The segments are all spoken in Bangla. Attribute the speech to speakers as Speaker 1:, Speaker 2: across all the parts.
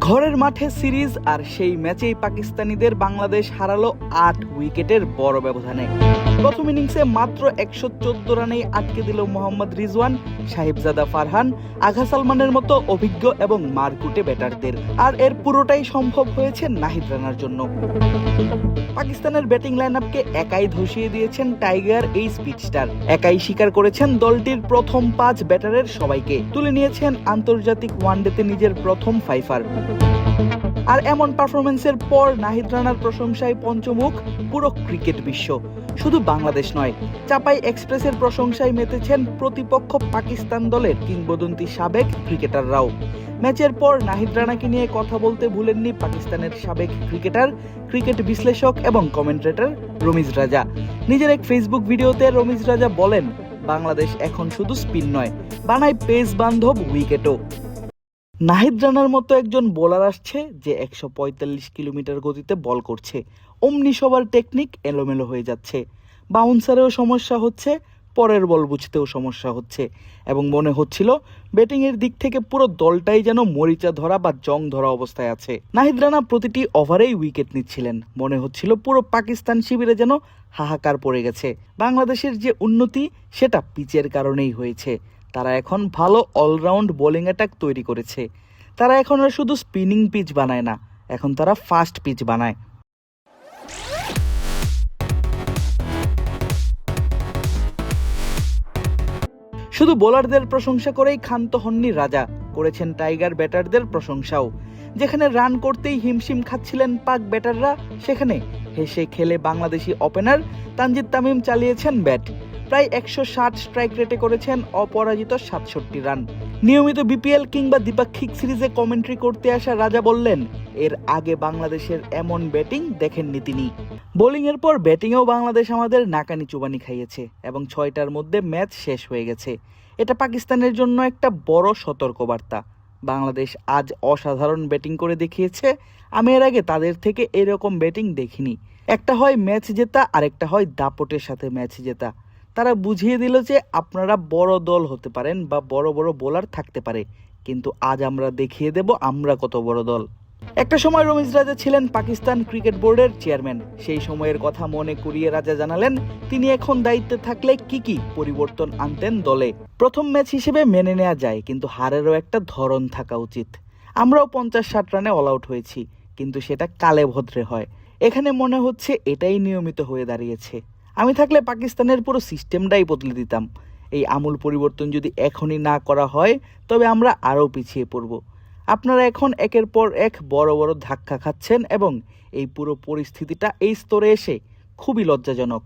Speaker 1: ঘরের মাঠে সিরিজ আর সেই ম্যাচেই পাকিস্তানিদের বাংলাদেশ হারালো ৮ উইকেটের বড় ব্যবধানে। প্রথম ইনিংসে মাত্র ১১৪ রানেই আটকে দিল মোহাম্মদ রিজওয়ান, সাহিবজাদা ফারহান, আগা সালমানের মতো অভিজ্ঞ এবং মারকুটে ব্যাটারদের। আর এর পুরোটাই সম্ভব হয়েছে নাহিদ রানার জন্য। পাকিস্তানের ব্যাটিং লাইনআপকে একাই ধসিয়ে দিয়েছেন টাইগার এই স্পিডস্টার। একাই শিকার করেছেন দলটির প্রথম ৫ ব্যাটারের সবাইকে, তুলে নিয়েছেন আন্তর্জাতিক ওয়ানডেতে নিজের প্রথম ফাইফার। আর এমন পারফরমেন্সের পর নাহিদ রানার প্রশংসায় পঞ্চমুখ পুরো ক্রিকেট বিশ্ব। শুধু বাংলাদেশ নয়, চাপাই এক্সপ্রেসের প্রশংসায় মেতেছেন প্রতিপক্ষ পাকিস্তান দলের কিংবদন্তি সাবেক ক্রিকেটাররাও। ম্যাচের পর নাহিদ রানাকে নিয়ে কথা বলতে ভুলেননি পাকিস্তানের সাবেক ক্রিকেটার, ক্রিকেট বিশ্লেষক এবং কমেন্টেটর রমিজ রাজা। নিজের এক ফেসবুক ভিডিওতে রমিজ রাজা বলেন, বাংলাদেশ এখন শুধু স্পিন নয়, বানায় পেস বান্ধব উইকেটও। নাহিদ রানার মতো একজন বোলার আসছে যে ১৪৫ কিলোমিটার গতিতে বল করছে, অমনি সবার টেকনিক এলোমেলো হয়ে যাচ্ছে, বাউন্সারেও সমস্যা হচ্ছে, পরের বল বুঝতেও সমস্যা হচ্ছে, এবং মনে হচ্ছিল ব্যাটিংয়ের দিক থেকে পুরো দলটাই যেন মরিচা ধরা বা জং ধরা অবস্থায় আছে। নাহিদ রানা প্রতিটি ওভারেই উইকেট নিচ্ছিলেন, মনে হচ্ছিল পুরো পাকিস্তান শিবিরে যেন হাহাকার পড়ে গেছে। বাংলাদেশের যে উন্নতি সেটা পিচের কারণেই হয়েছে। তারা এখন ভালো অলরাউন্ড বোলিং অ্যাটাক তৈরি করেছে। তারা এখন আর শুধু স্পিনিং পিচ বানায় না, এখন তারা ফাস্ট পিচ বানায়। শুধু বোলারদের প্রশংসা করেই ক্ষান্ত হননি রাজা, করেছেন টাইগার ব্যাটারদের প্রশংসাও। যেখানে রান করতেই হিমশিম খাচ্ছিলেন পাক ব্যাটাররা, সেখানে হেসে খেলে বাংলাদেশি ওপেনার তানজিদ তামিম চালিয়েছেন ব্যাট। প্রায় ১৬০ স্ট্রাইক রেটে করেছেন অপরাজিত ৬৭ রান। নিয়মিত বিপিএল কিংবা দ্বিপাক্ষিক সিরিজে কমেন্ট্রি করতে আসা রাজা বললেন, এর আগে বাংলাদেশের এমন ব্যাটিং দেখেননি তিনি। বোলিংয়ের পর ব্যাটিংয়েও বাংলাদেশ আমাদের নাকানি চুবানি খাইয়েছে এবং ৬টার মধ্যে ম্যাচ শেষ হয়ে গেছে। এটা পাকিস্তানের জন্য একটা বড় সতর্কবার্তা। বাংলাদেশ আজ অসাধারণ ব্যাটিং করে দেখিয়েছে। আমি এর আগে তাদের থেকে এরকম ব্যাটিং দেখিনি। একটা হয় ম্যাচ জেতা, আরেকটা হয় দাপটের সাথে ম্যাচ জেতা। তারা বুঝিয়ে দিল যে আপনারা বড় দল হতে পারেন বা বড় বড় বোলার থাকতে পারে, কিন্তু আজ আমরা দেখিয়ে দেব আমরা কত বড় দল। একটা সময় রমিজ রাজা ছিলেন পাকিস্তান ক্রিকেট বোর্ডের চেয়ারম্যান। সেই সময়ের কথা মনে করিয়ে রাজা জানালেন, তিনি এখন দায়িত্বে থাকলে কি কি পরিবর্তন আনতেন দলে। প্রথম ম্যাচ হিসেবে মেনে নেওয়া যায়, কিন্তু হারেরও একটা ধরন থাকা উচিত। আমরাও ৫০-৬০ রানে অল আউট হয়েছি, কিন্তু সেটা কালে ভদ্রে হয়। এখানে মনে হচ্ছে এটাই নিয়মিত হয়ে দাঁড়িয়েছে। আমি থাকলে পাকিস্তানের পুরো সিস্টেমটাই বদলে দিতাম। এই আমূল পরিবর্তন যদি এখনই না করা হয়, তবে আমরা আরও পিছিয়ে পড়ব। আপনারা এখন একের পর এক বড় বড় ধাক্কা খাচ্ছেন এবং এই পুরো পরিস্থিতিটা এই স্তরে এসে খুবই লজ্জাজনক।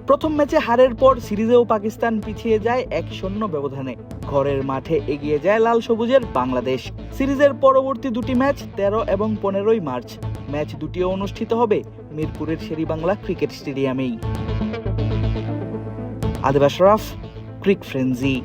Speaker 1: প্রথম ম্যাচে হারের পর সিরিজেও পাকিস্তান পিছিয়ে যায় ১-০ ব্যবধানে। ঘরের মাঠে এগিয়ে যায় লাল সবুজের বাংলাদেশ। সিরিজের পরবর্তী দুটি ম্যাচ ১৩ এবং ১৫ই মার্চ। ম্যাচ দুটিও অনুষ্ঠিত হবে মিরপুরের শেরেবাংলা ক্রিকেট স্টেডিয়ামেই। আদিব আশরাফ, ক্রিক ফ্রেন্জি।